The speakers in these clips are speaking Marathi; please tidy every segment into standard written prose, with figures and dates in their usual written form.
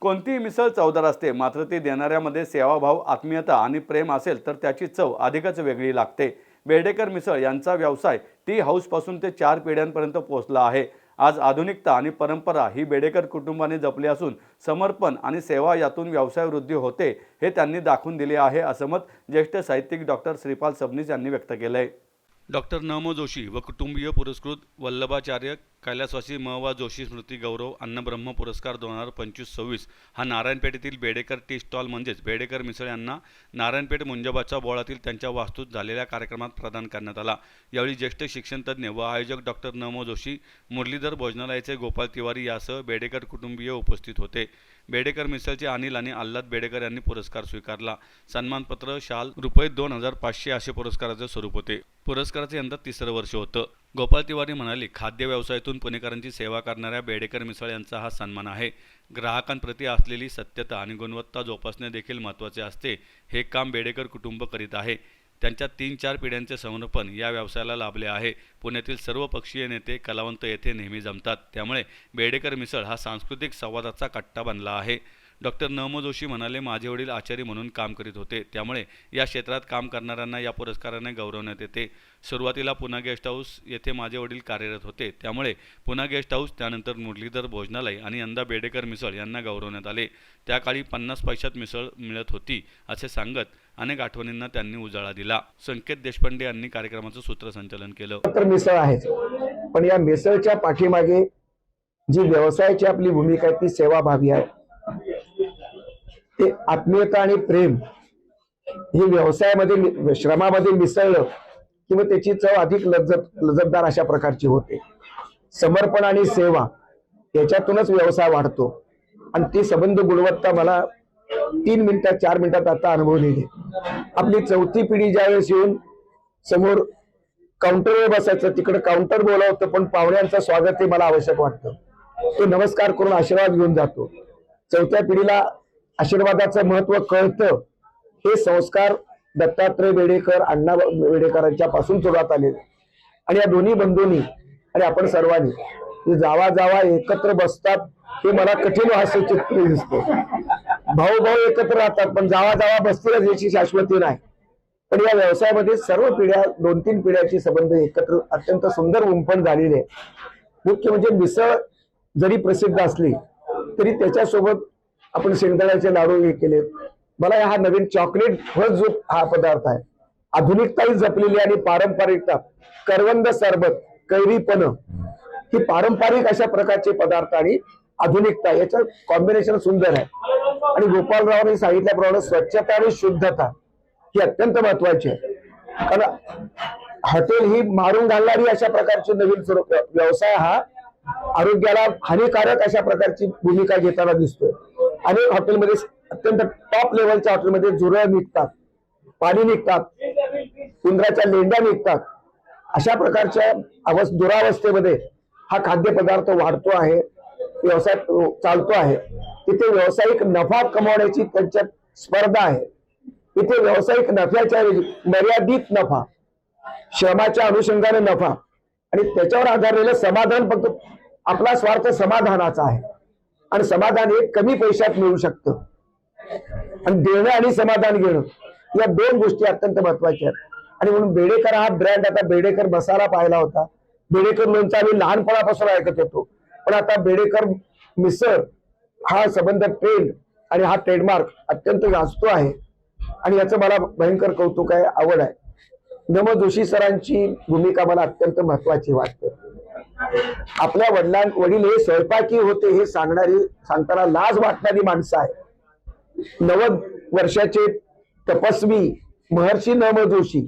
कोणतीही मिसळ चवदार असते, मात्र ती देणाऱ्यामध्ये सेवाभाव, आत्मीयता आणि प्रेम असेल तर त्याची चव अधिकच वेगळी लागते. बेडेकर मिसळ यांचा व्यवसाय टी हाऊसपासून ते 4 पिढ्यांपर्यंत पोहोचला आहे. आज आधुनिकता आणि परंपरा ही बेडेकर कुटुंबाने जपली असून समर्पण आणि सेवा यातून व्यवसाय वृद्धी होते हे त्यांनी दाखवून दिले आहे, असं मत ज्येष्ठ साहित्यिक डॉक्टर श्रीपाल सबनीस यांनी व्यक्त केलं आहे. डॉक्टर न.मो. जोशी व कुटुंबीय पुरस्कृत वल्लभाचार्य कैलासवासी म.वा. जोशी स्मृती गौरव अन्नब्रह्म पुरस्कार 2025-26 हा नारायणपेठेतील बेडेकर टी स्टॉल म्हणजेच बेडेकर मिसळ यांना नारायणपेठ मुंजाबादच्या बोळातील त्यांच्या वास्तूत झालेल्या कार्यक्रमात प्रदान करण्यात आला. यावेळी ज्येष्ठ शिक्षणतज्ज्ञ व आयोजक डॉक्टर न.मो. जोशी, मुरलीधर भोजनालयाचे गोपाल तिवारी यासह बेडेकर कुटुंबीय उपस्थित होते. बेडेकर मिसळचे अनिल आणि आल्हाद बेडेकर यांनी पुरस्कार स्वीकारला. सन्मानपत्र, शाल, रुपये 2,500 असे पुरस्काराचे स्वरूप होते. पुरस्काराचे यंदा 3रं वर्ष होतं. गोपाल तिवारी म्हणाले, खाद्य व्यवसायातून पुणेकरांची सेवा करणाऱ्या बेडेकर मिसळ यांचा हा सन्मान आहे. ग्राहकांप्रती असलेली सत्यता आणि गुणवत्ता जोपासणे देखील महत्त्वाचे असते. हे काम बेडेकर कुटुंब करीत आहे. त्यांच्या 3-4 पिढ्यांचे समर्पण या व्यवसायाला लाभले आहे. पुण्यातील सर्व पक्षीय नेते, कलावंत येथे नेहमी जमतात. त्यामुळे बेडेकर मिसळ हा सांस्कृतिक संवादाचा कट्टा बनला आहे. डॉक्टर न.मो. जोशी म्हणाले, माझे वडील आचारी म्हणून काम करीत होते, त्यामुळे या क्षेत्रात काम करणाऱ्यांना या पुरस्काराने गौरवण्यात येते. सुरुवातीला पुणा गेस्ट हाऊस येथे माझे वडील कार्यरत होते, त्यामुळे पुणा गेस्ट हाऊस, त्यानंतर मुरलीधर भोजनालय आणि यंदा बेडेकर मिसळ यांना गौरवण्यात आले. त्या काळी 50 पैशात मिसळ मिळत होती असे सांगत अनेक आठवणींना त्यांनी उजाळा दिला. संकेत देशपांडे यांनी कार्यक्रमाचं सूत्रसंचालन केलं. तर मिसळ आहे, पण या मिसळच्या पाठीमागे जी व्यवसायाची आपली भूमिका आहे ती सेवाभावी आहे. ते आत्मीयता आणि प्रेम हे व्यवसायामध्ये, श्रमामध्ये मिसळलं किंवा त्याची चव अधिक लज्जतदार अशा प्रकारची होते. समर्पण आणि सेवा याच्यातूनच व्यवसाय वाढतो आणि ती संबंध गुणवत्ता मला 3 मिनिटात 4 मिनिटात आता अनुभवली आहे. आपली 4थी पिढी ज्यावेळेस येऊन समोर काउंटरवर बसायचं, तिकडे काउंटर बोलावतं, पण पाहुण्यांचं स्वागत हे मला आवश्यक वाटतं. तो नमस्कार करून आशीर्वाद घेऊन जातो. 4थ्या पिढीला आशीर्वादाचं महत्व कळतं. हे संस्कार दत्तात्रय बेडेकर, अण्णा बेडेकरांच्या पासून सुरुवात आलेले आणि या दोन्ही बंधूंनी आणि आपण सर्वांनी जावा जावा एकत्र बसतात हे मला कठीण हास्यचित्र दिसतो. भाऊ भाऊ एकत्र राहतात, पण जावा जावा बसतीलच याची शाश्वती नाही. पण या व्यवसायामध्ये सर्व पिढ्या, 2-3 पिढ्याची संबंध एकत्र अत्यंत सुंदर उंपण झालेले आहे. मुख्य म्हणजे मिसळ जरी प्रसिद्ध असली तरी त्याच्यासोबत आपण शेंगदाण्याचे लाडू हे केले. मला हा नवीन चॉकलेट फज जो हा पदार्थ आहे, आधुनिकताही जपलेली आणि पारंपरिकता, करवंद सरबत, कैरीपण ही पारंपरिक अशा प्रकारचे पदार्थ आणि आधुनिकता याचं कॉम्बिनेशन सुंदर आहे. आणि गोपालरावांनी सांगितल्याप्रमाणे स्वच्छता आणि शुद्धता ही अत्यंत महत्वाची आहे. कारण हॉटेल ही मारून घालणारी अशा प्रकारची नवीन व्यवसाय हा आरोग्याला हानिकारक अशा प्रकारची भूमिका घेताना दिसतोय. अनेक हॉटेलमध्ये, अत्यंत टॉप लेवलच्या हॉटेलमध्ये झुरळ निघतात, पाणी निघतात, उंदराच्या लेंड्या निघतात. अशा प्रकारच्या दुरावस्थेमध्ये हा खाद्यपदार्थ वाढतो आहे, व्यवसाय चालतो आहे. तिथे व्यावसायिक नफा कमवण्याची त्यांच्यात स्पर्धा आहे. इथे व्यावसायिक नफ्याच्या मर्यादित नफा, श्रमाच्या अनुषंगाने नफा आणि त्याच्यावर आधारलेलं समाधान, फक्त आपला स्वार्थ समाधानाचा आहे आणि समाधान हे कमी पैशात मिळू शकतं. आणि देणं आणि समाधान घेणं या 2 गोष्टी अत्यंत महत्वाच्या आहेत. आणि म्हणून बेडेकर हा ब्रँड, आता बेडेकर मसाला पाहिला होता, बेडेकर लोणचं आम्ही लहानपणापासून ऐकत होतो, पण आता बेडेकर मिसळ हा संबंध ट्रेंड आणि हा ट्रेडमार्क अत्यंत गाजतो आहे आणि याचं मला भयंकर कौतुक आहे, आवड आहे. न.मो. जोशी सरांची भूमिका मला अत्यंत महत्वाची वाटते. आपल्या वडील हे स्वयंपाकी होते हे सांगताना लाज वाटणारी माणसं आहे. 90 वर्षाचे तपस्वी महर्षी न.मो. जोशी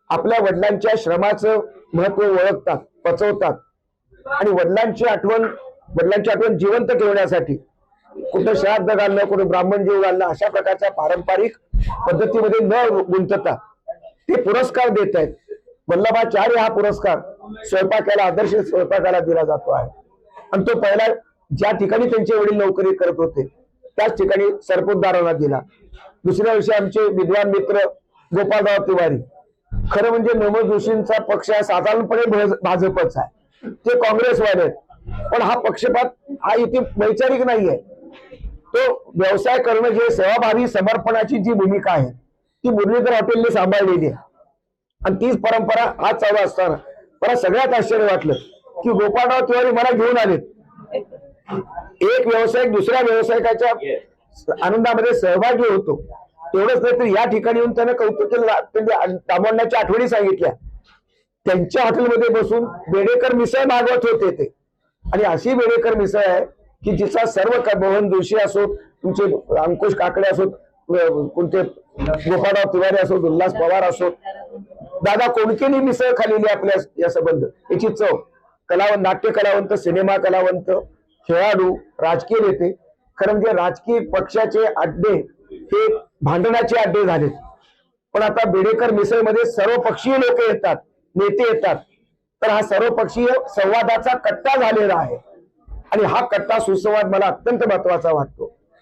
आपल्या वडिलांच्या श्रमाचं महत्व ओळखतात, पचवतात आणि वडिलांची आठवण जिवंत ठेवण्यासाठी कुठं श्राद्ध घालणं, कुठं ब्राह्मण जीव घालणं अशा प्रकारच्या पारंपरिक पद्धतीमध्ये न गुंतता ते पुरस्कार देत आहेत. वल्लभाचार्य हा पुरस्कार स्वयंपाकाला, आदर्श स्वयंपाकाला दिला जातो आहे आणि तो पहिला ज्या ठिकाणी त्यांचे वडील नोकरी करत होते त्याच ठिकाणी सरपोतदारांना दिला. दुसऱ्या वर्षी आमचे विद्वान मित्र गोपालराव तिवारी, खरं म्हणजे न.मो. जोशींचा पक्ष साधारणपणे भाजपच आहे, ते काँग्रेसवाले आहेत, पण हा पक्षपात हा इथे वैचारिक नाहीये. तो व्यवसाय करणं जे सेवाभावी समर्पणाची जी भूमिका आहे ती मुरलीधर हॉटेलने सांभाळलेली आहे आणि तीच परंपरा आज चालू असताना मला सगळ्यात आश्चर्य वाटलं की गोपाळराव तिवारी मला घेऊन आलेत. एक व्यावसायिक दुसऱ्या व्यावसायिकाच्या आनंदामध्ये सहभागी होतो. तेवढंच नाही तर या ठिकाणी येऊन त्यानं कौतुक केलं, त्यांनी तांबवण्याच्या आठवणी सांगितल्या. त्यांच्या हॉटेलमध्ये बसून बेडेकर मिसळ मागवत होते ते. आणि अशी बेडेकर मिसळ आहे की जिचा सर्व मोहन जोशी असो, तुमचे अंकुश काकडे असो, कोणते गोपाळराव तिवारी असो, उल्हास पवार असो, दादा कोणकेनी मिसळ खाल्लेली आपल्या या संबंध. याची चव, कलावंत, नाट्य कलावंत, सिनेमा कलावंत, खेळाडू, राजकीय नेते, खरं म्हणजे राजकीय पक्षाचे अड्डे हे भांडणाचे अड्डे झालेत. पण आता बेडेकर मिसळमध्ये सर्व पक्षीय लोक येतात, नेते येतात. तर हा सर्वपक्षीय संवादाचा कट्टा झालेला आहे आणि हा कट्टा सुसंवाद मला अत्यंत महत्वाचा वाटतो.